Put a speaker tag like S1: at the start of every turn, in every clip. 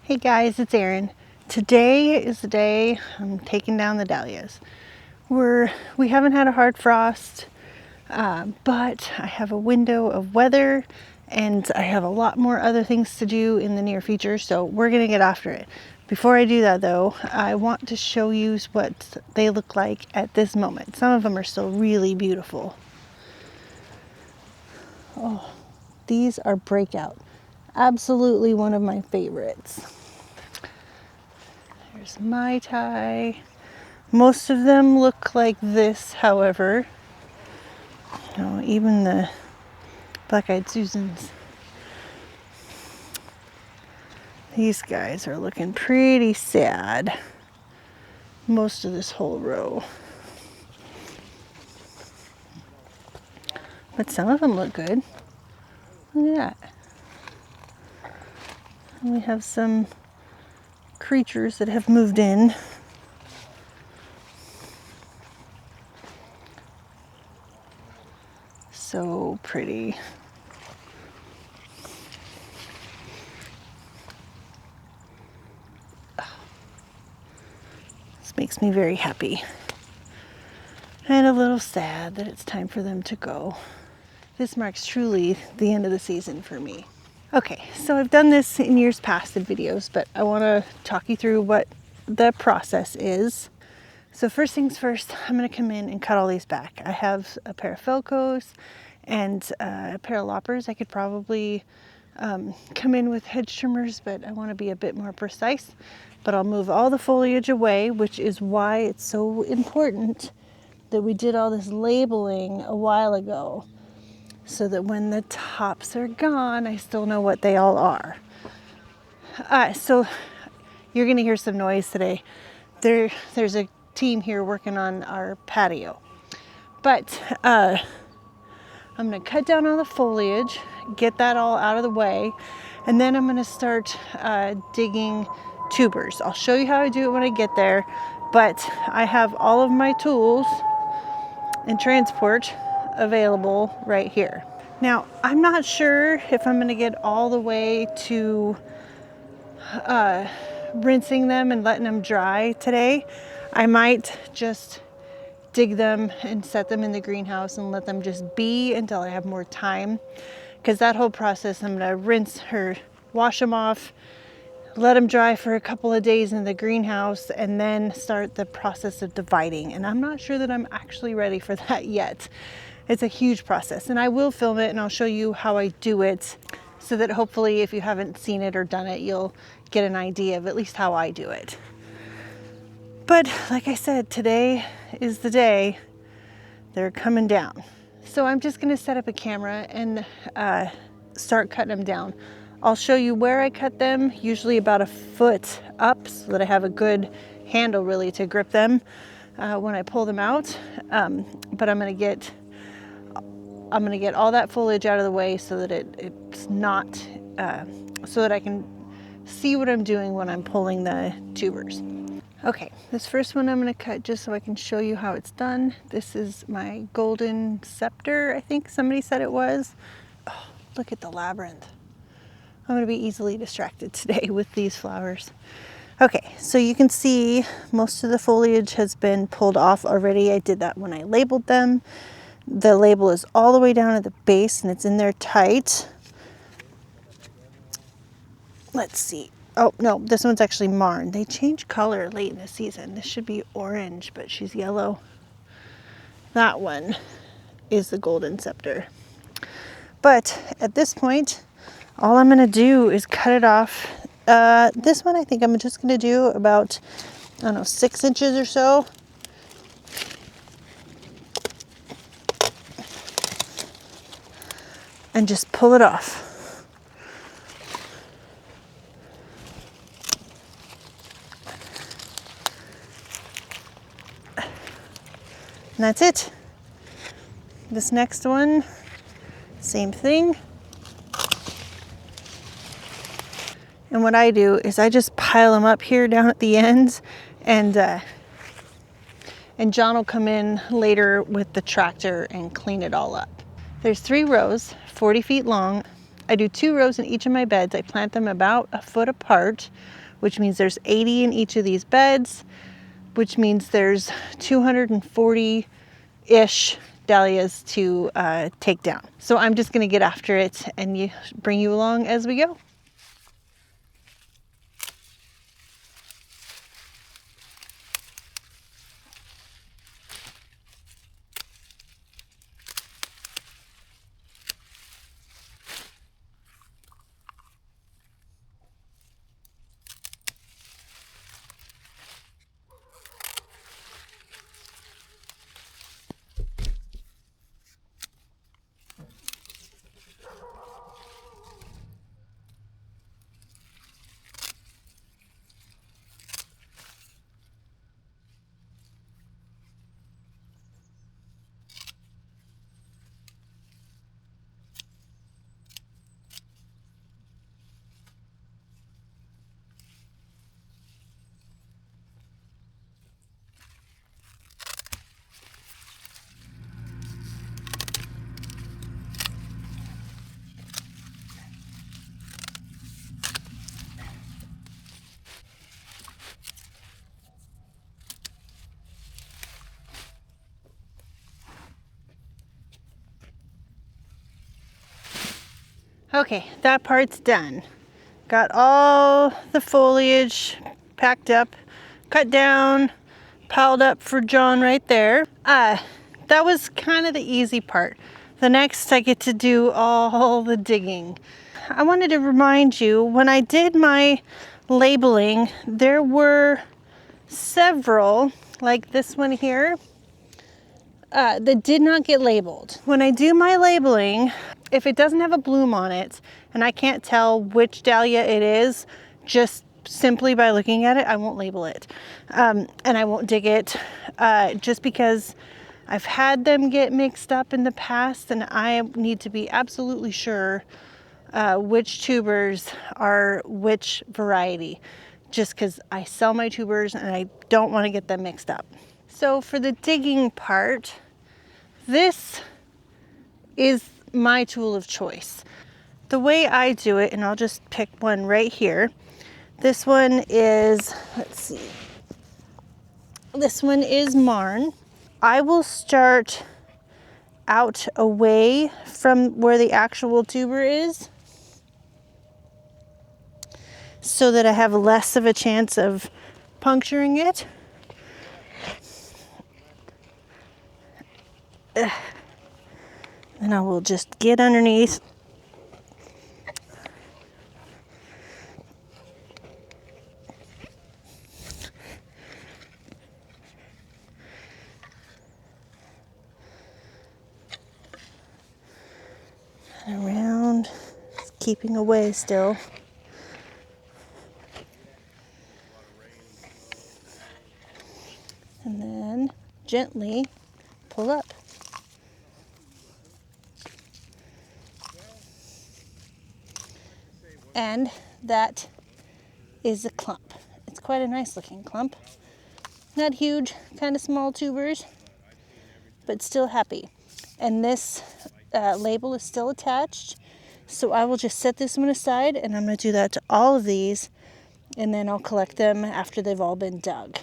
S1: Hey guys, it's Erin. Today is the day I'm taking down the dahlias. We haven't had a hard frost, but I have a window of weather and I have a lot more other things to do in the near future, so we're gonna get after it. Before I do that though, I want to show you what they look like at this moment. Some of them are still really beautiful. Oh, these are breakout. Absolutely one of my favorites. There's Mai Tai. Most of them look like this, however. Oh, even the black-eyed Susans. These guys are looking pretty sad. Most of this whole row. But some of them look good. Look at that. And we have some creatures that have moved in. So pretty. This makes me very happy. And a little sad that it's time for them to go. This marks truly the end of the season for me. Okay, so I've done this in years past in videos, but I want to talk you through what the process is. So first things first, I'm going to come in and cut all these back. I have a pair of Felcos and a pair of loppers. I could probably come in with hedge trimmers, but I want to be a bit more precise. But I'll move all the foliage away, which is why it's so important that we did all this labeling a while ago, so that when the tops are gone, I still know what they all are. So you're going to hear some noise today. There's a team here working on our patio. But I'm going to cut down all the foliage, get that all out of the way, and then I'm going to start digging tubers. I'll show you how I do it when I get there, but I have all of my tools and transport available right here. Now, I'm not sure if I'm going to get all the way to rinsing them and letting them dry today. I might just dig them and set them in the greenhouse and let them just be until I have more time, because that whole process, I'm going to rinse or wash them off, let them dry for a couple of days in the greenhouse, and then start the process of dividing. And I'm not sure that I'm actually ready for that yet. It's a huge process, and I will film it and I'll show you how I do it, so that hopefully if you haven't seen it or done it, you'll get an idea of at least how I do it. But like I said, today is the day they're coming down. So I'm just gonna set up a camera and start cutting them down. I'll show you where I cut them, usually about a foot up, so that I have a good handle really to grip them when I pull them out. But I'm gonna get all that foliage out of the way so that it's not, so that I can see what I'm doing when I'm pulling the tubers. Okay, this first one I'm going to cut just so I can show you how it's done. This is my golden scepter, I think somebody said it was. Oh, look at the labyrinth. I'm going to be easily distracted today with these flowers. Okay, so you can see most of the foliage has been pulled off already. I did that when I labeled them. The label is all the way down at the base and it's in there tight. Let's see. Oh, no, this one's actually marn. They change color late in the season. This should be orange, but she's yellow. That one is the golden scepter. But at this point, all I'm going to do is cut it off. This one, I think I'm just going to do about, I don't know, 6 inches or so. And just pull it off. And that's it. This next one, same thing. And what I do is I just pile them up here down at the ends, and John will come in later with the tractor and clean it all up. There's 3 rows, 40 feet long. I do 2 rows in each of my beds. I plant them about a foot apart, which means there's 80 in each of these beds, which means there's 240-ish dahlias to take down. So I'm just gonna get after it and bring you along as we go. Okay, that part's done. Got all the foliage packed up, cut down, piled up for John right there. That was kind of the easy part. The next I get to do all the digging. I wanted to remind you, when I did my labeling, there were several, like this one here, that did not get labeled. When I do my labeling, if it doesn't have a bloom on it and I can't tell which dahlia it is, just simply by looking at it, I won't label it. And I won't dig it, just because I've had them get mixed up in the past and I need to be absolutely sure which tubers are which variety, just because I sell my tubers and I don't want to get them mixed up. So for the digging part, this is my tool of choice. The way I do it, and I'll just pick one right here. This one is, let's see, this one is Marn. I will start out away from where the actual tuber is, so that I have less of a chance of puncturing it. And I will just get underneath. And around, keeping away still. And then gently pull up. And that is a clump. It's quite a nice looking clump. Not huge, kind of small tubers, but still happy. And this label is still attached. So I will just set this one aside, and I'm going to do that to all of these, and then I'll collect them after they've all been dug.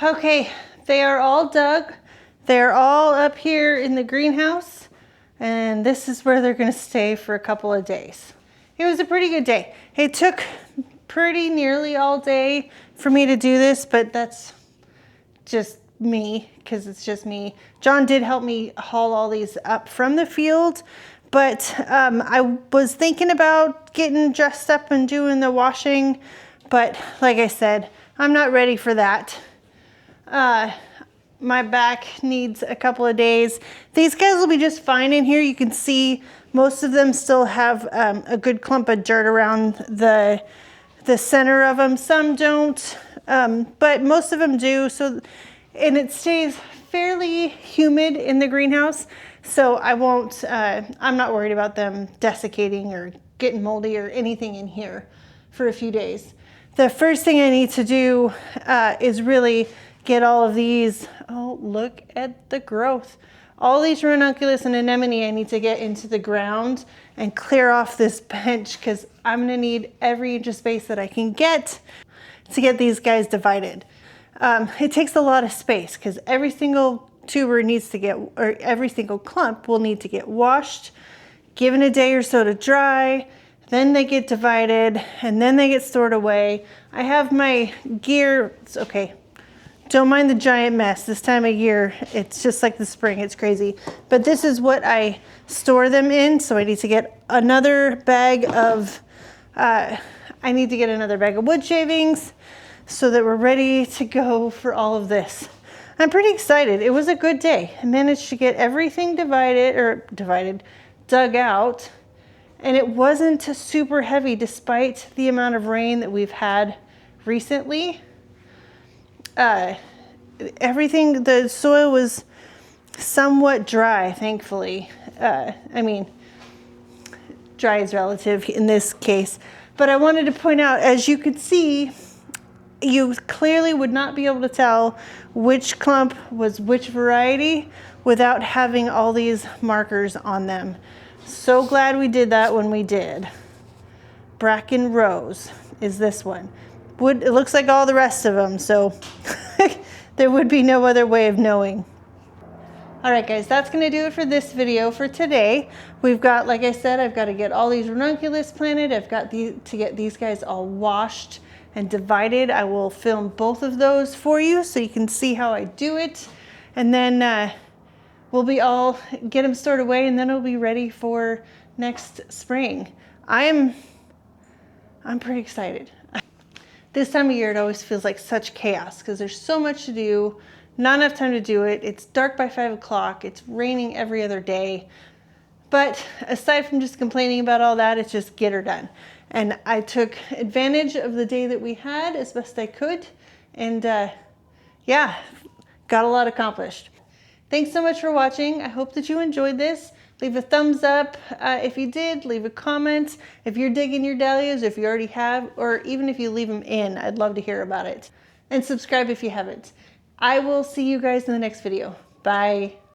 S1: Okay, they are all dug. They're all up here in the greenhouse, and this is where they're gonna stay for a couple of days. It was a pretty good day. It took pretty nearly all day for me to do this, but that's just me, because it's just me. John did help me haul all these up from the field, but I was thinking about getting dressed up and doing the washing, but like I said, I'm not ready for that. My back needs a couple of days. These guys will be just fine in here. You can see most of them still have a good clump of dirt around the center of them. Some don't, but most of them do. So, and it stays fairly humid in the greenhouse. So I won't, I'm not worried about them desiccating or getting moldy or anything in here for a few days. The first thing I need to do is really get all of these, oh, look at the growth. All these ranunculus and anemone I need to get into the ground and clear off this bench, because I'm gonna need every inch of space that I can get to get these guys divided. It takes a lot of space because every single tuber needs to get, or every single clump will need to get washed, given a day or so to dry, then they get divided, and then they get stored away. I have my gear, it's okay. Don't mind the giant mess. This time of year, it's just like the spring, it's crazy. But this is what I store them in, so I need to get another bag of, wood shavings so that we're ready to go for all of this. I'm pretty excited. It was a good day. I managed to get everything dug out, and it wasn't super heavy despite the amount of rain that we've had recently. Everything, the soil was somewhat dry, thankfully. I mean, dry is relative in this case, but I wanted to point out, as you could see, you clearly would not be able to tell which clump was which variety without having all these markers on them. So glad we did that when we did. Bracken Rose is this one. It looks like all the rest of them, so there would be no other way of knowing. All right, guys, that's gonna do it for this video for today. We've got, like I said, I've got to get all these ranunculus planted. I've got to get these guys all washed and divided. I will film both of those for you so you can see how I do it. And then we'll be all get them stored away, and then it'll be ready for next spring. I'm pretty excited. This time of year, it always feels like such chaos because there's so much to do, not enough time to do it. It's dark by 5 o'clock. It's raining every other day. But aside from just complaining about all that, it's just get her done. And I took advantage of the day that we had as best I could. And yeah, got a lot accomplished. Thanks so much for watching. I hope that you enjoyed this. Leave a thumbs up if you did. Leave a comment if you're digging your dahlias, if you already have, or even if you leave them in. I'd love to hear about it. And subscribe if you haven't. I will see you guys in the next video. Bye.